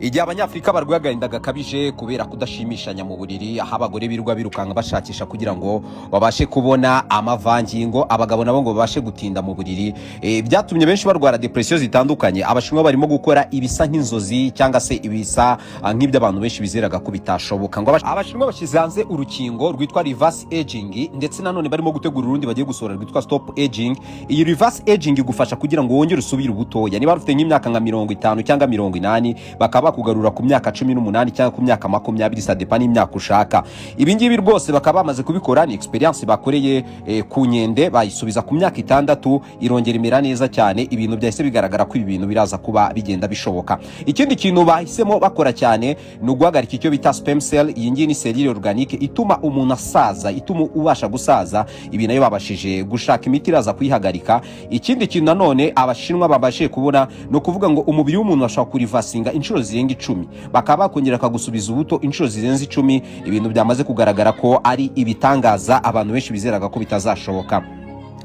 Igihe abanyafrika barwaye agahinda gakabije kubera kudashimishanya mu buriri, aho abagore birirwa birukanka bashakisha kugira ngo babashe kubona amavangingo, abagabo nabo ngo babashe gutinda mu buriri, byatumye benshi barwara depression zitandukanye. Abashinwa barimo gukora ibisa nk'inzozi cyangwa se ibisa nk'ibyo abantu benshi bizeraga ko bitashoboka. Ngo abashinwa bashyize hanze urukingo rwitwa reverse aging, ndetse nanone barimo gutegura urundi bagiye gusohora rwitwa stop aging. Iyi reverse aging igufasha kugira ngo wongere usubire ubutoya. Niba ufite nk'imyaka nka 50 cyangwa 80 bakaba kugarura ku myaka 18 cyangwa ku myaka 20, sadepa n'imyaka ushaka. Ibi ngibi rwose bakaba bamaze kubikora, ni experience bakoreye ku nkende, bayisubiza ku myaka 6, irongera imera neza cyane. Ibintu byahise bigaragara ko ibi bintu biraza kuba bigenda bishoboka. Ikindi kintu bahisemo bakora cyane ni uguhagarika icyo bita sperm cell. Iyi ngiyi ni cellule organique ituma umuntu asaza, ituma ubasha gusaza. Ibi nayo babashije gushaka imiti iraza kuyihagarika. Ikindi kintu nanone abashinwa babashe kubona no kuvuga ngo umubiri w'umuntu ashobora kurivasinga inshuro zirenga 10, bakaba bakongera kagusubiza ubuto inshuro zirenze 10. Ibintu byamaze kugaragara ko ari ibitangaza abantu benshi bizeraga ko bitazashoboka.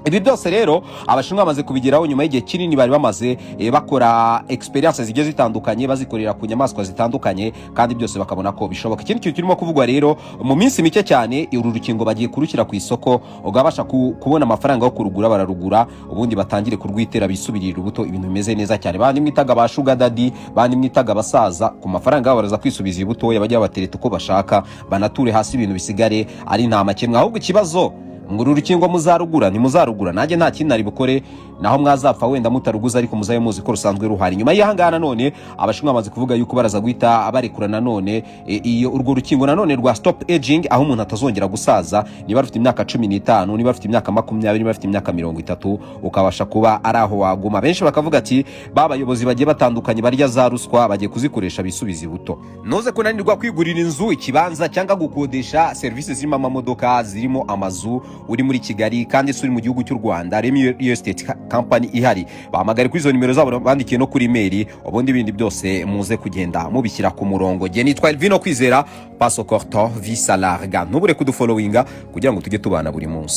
Ibi byose rero abashinwa bamaze kubigeraho nyuma y'igihe kinini bari bamaze bakora experience zigiye zitandukanye, bazikorera ku nyamaswa zitandukanye, kandi byose bakabona ko bishoboka. Ikindi kintu kirimo kuvugwa rero, mu minsi mike cyane uru rukingo bagiye kurukira ku isoko, ugabasha kubona amafaranga yo kurugura, bararugura ubundi batangire kurwitera bisubirira ubuto. Ibintu bimeze neza cyane. Bandi mwitaga ba sugar daddy, bandi mwitaga abasaza, ku mafaranga yabo baraza kwisubiza ubuto, bajya batereta uko bashaka, banature hasi ibintu bisigare ari nta makemwa. Ahubwo ikibazo ngo uru rukingo muzarugura ntimuzarugura, nanjye nta kintu nari bukore, naho mwazapfa wenda mutaruguza, ariko muzaye muzi ko rusanzwe ruhari. Nyuma y'ihangana none abashinwa bamaze kuvuga yuko baraza guhita barekura nanone iyo urwo rukingo nanone rwa stop aging, aho umuntu atazongera gusaza. Niba rufite imyaka 15, niba rufite imyaka 20, niba rufite imyaka 30, ukabasha kuba ari aho waguma. Benshi bakavuga ati babayobozi bagiye batandukanye barya za ruswa bagiye kuzikoresha bisubiza ubuto. Noze kunanirwa kwigurira inzu, ikibanza cyangwa gukodesha services zirimo amamodoka, zirimo amazu, uri muri Kigali kandi uri mu gihugu cy'u Rwanda, Real Estate Company ihari, bahamagare kuri izo nimero zabo bandikiye no kuri mail, ubundi ibindi byose muze kugenda mubishyira ku murongo. Je nitwa Elvino Kwizera, paso corto visa larga. Ntubure kudufollowinga kugira ngo tujye tubana buri munsi.